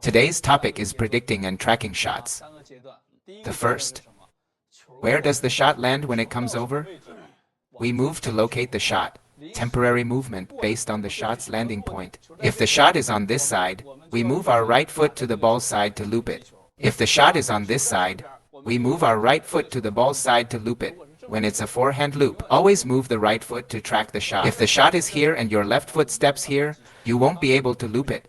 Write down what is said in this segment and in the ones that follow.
Today's topic is predicting and tracking shots. The first, where does the shot land when it comes over? We move to locate the shot. Temporary movement based on the shot's landing point. If the shot is on this side, we move our right foot to the ball side to loop it. If the shot is on this side, we move our right foot to the ball side to loop it. When it's a forehand loop, always move the right foot to track the shot. If the shot is here and your left foot steps here, you won't be able to loop it.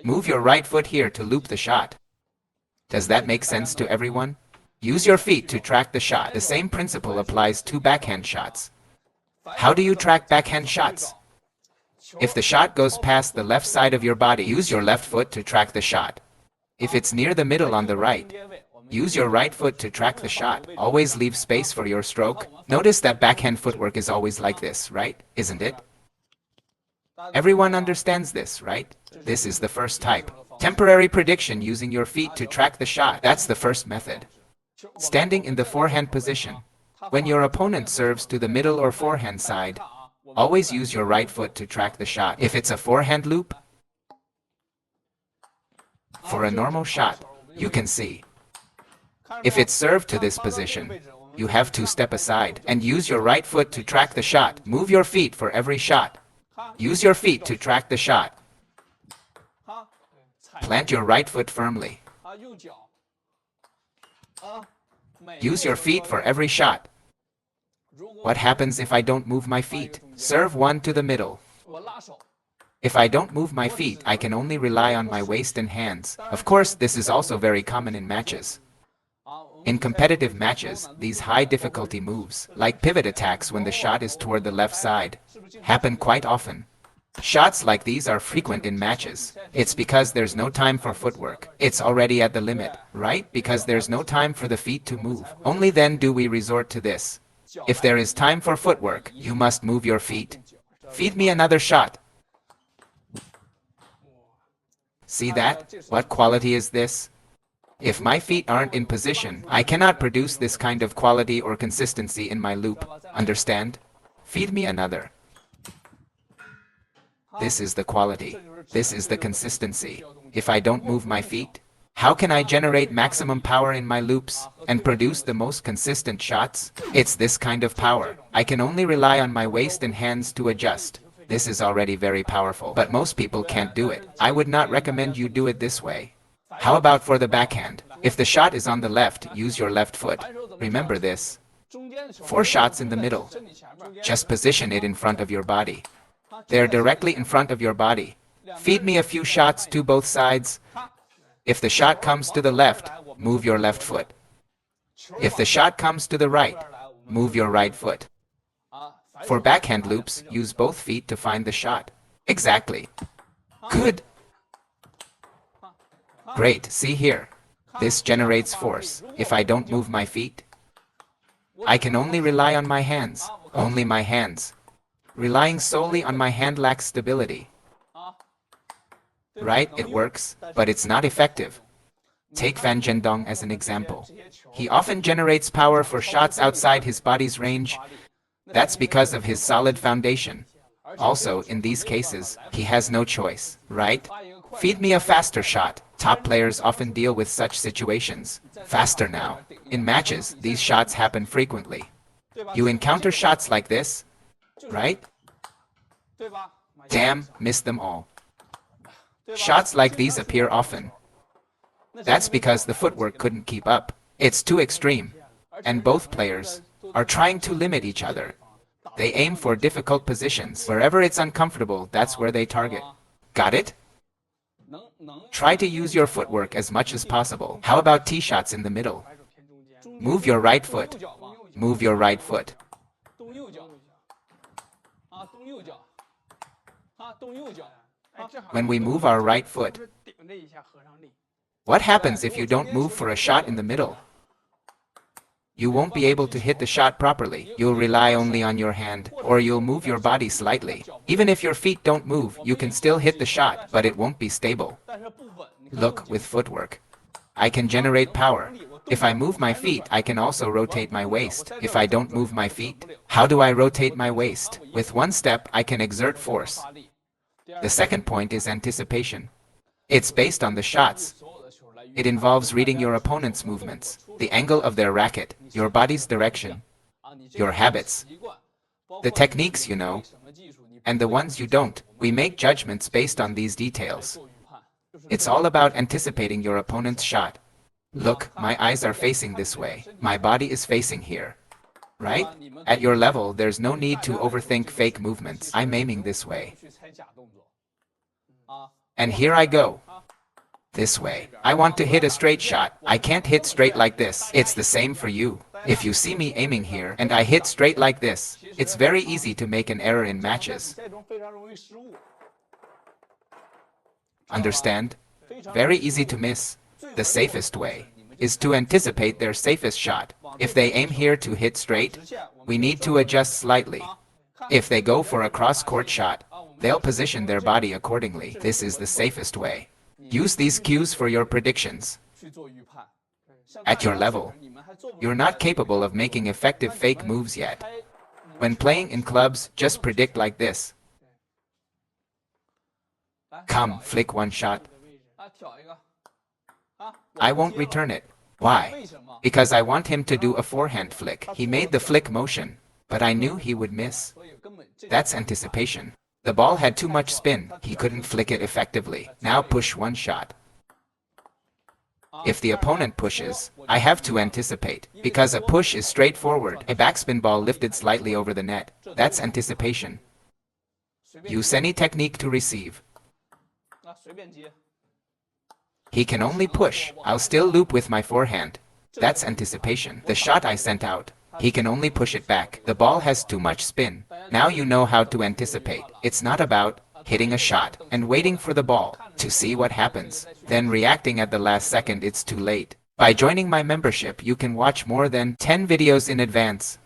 Move your right foot here to loop the shot. Does that make sense to everyone? Use your feet to track the shot. The same principle applies to backhand shots. How do you track backhand shots? If the shot goes past the left side of your body, use your left foot to track the shot. If it's near the middle on the right, use your right foot to track the shot. Always leave space for your stroke. Notice that backhand footwork is always like this, right? Isn't it? Everyone understands this, right? This is the first type. Temporary prediction using your feet to track the shot. That's the first method. Standing in the forehand position. When your opponent serves to the middle or forehand side, always use your right foot to track the shot. If it's a forehand loop, for a normal shot, you can see. If it's served to this position, you have to step aside and use your right foot to track the shot. Move your feet for every shot. Use your feet to track the shot. Plant your right foot firmly. Use your feet for every shot. What happens if I don't move my feet? Serve one to the middle. If I don't move my feet, I can only rely on my waist and hands. Of course, this is also very common in matches. In competitive matches, these high-difficulty moves, like pivot attacks when the shot is toward the left side, happen quite often. Shots like these are frequent in matches. It's because there's no time for footwork. It's already at the limit, right? Because there's no time for the feet to move. Only then do we resort to this. If there is time for footwork, you must move your feet. Feed me another shot. See that? What quality is this? If my feet aren't in position, I cannot produce this kind of quality or consistency in my loop. Understand? Feed me another. This is the quality. This is the consistency. If I don't move my feet, how can I generate maximum power in my loops and produce the most consistent shots? It's this kind of power. I can only rely on my waist and hands to adjust. This is already very powerful, but most people can't do it. I would not recommend you do it this way. How about for the backhand? If the shot is on the left, use your left foot. Remember this. 4 shots in the middle. Just position it in front of your body. They're directly in front of your body. Feed me a few shots to both sides. If the shot comes to the left, move your left foot. If the shot comes to the right, move your right foot. For backhand loops, use both feet to find the shot. Exactly. Good. Great, see here. This generates force. If I don't move my feet, I can only rely on my hands. Only my hands. Relying solely on my hand lacks stability. Right, it works, but it's not effective. Take Fan Zhendong as an example. He often generates power for shots outside his body's range. That's because of his solid foundation. Also, in these cases, he has no choice, right? Feed me a faster shot. Top players often deal with such situations. Faster now. In matches, these shots happen frequently. You encounter shots like this, right? Damn, missed them all. Shots like these appear often. That's because the footwork couldn't keep up. It's too extreme. And both players are trying to limit each other. They aim for difficult positions. Wherever it's uncomfortable, that's where they target. Got it? Try to use your footwork as much as possible. How about tee shots in the middle? Move your right foot. Move your right foot. When we move our right foot, what happens if you don't move for a shot in the middle? You won't be able to hit the shot properly. You'll rely only on your hand, or you'll move your body slightly. Even if your feet don't move, you can still hit the shot, but it won't be stable. Look, with footwork, I can generate power. If I move my feet, I can also rotate my waist. If I don't move my feet, how do I rotate my waist? With one step, I can exert force. The second point is anticipation. It's based on the shots. It involves reading your opponent's movements, the angle of their racket, your body's direction, your habits, the techniques you know, and the ones you don't. We make judgments based on these details. It's all about anticipating your opponent's shot. Look, my eyes are facing this way. My body is facing here. Right? At your level, there's no need to overthink fake movements. I'm aiming this way. And here I go. This way. I want to hit a straight shot. I can't hit straight like this. It's the same for you. If you see me aiming here and I hit straight like this, it's very easy to make an error in matches. Understand? Very easy to miss. The safest way is to anticipate their safest shot. If they aim here to hit straight, we need to adjust slightly. If they go for a cross-court shot, they'll position their body accordingly. This is the safest way. Use these cues for your predictions. At your level, you're not capable of making effective fake moves yet. When playing in clubs, just predict like this. Come, flick one shot. I won't return it. Why? Because I want him to do a forehand flick. He made the flick motion, but I knew he would miss. That's anticipation. The ball had too much spin. He couldn't flick it effectively. Now push one shot. If the opponent pushes, I have to anticipate, because a push is straightforward. A backspin ball lifted slightly over the net. That's anticipation. Use any technique to receive. He can only push. I'll still loop with my forehand. That's anticipation. The shot I sent out. He can only push it back. The ball has too much spin. Now you know how to anticipate. It's not about hitting a shot and waiting for the ball to see what happens, then reacting at the last second. It's too late. By joining my membership, you can watch more than 10 videos in advance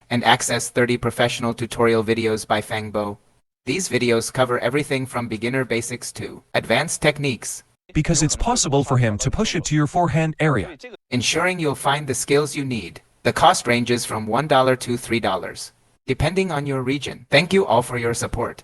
and access 30 professional tutorial videos by Fang Bo. These videos cover everything from beginner basics to advanced techniques, because it's possible for him to push it to your forehand area, ensuring you'll find the skills you need. The cost ranges from $1 to $3, depending on your region. Thank you all for your support.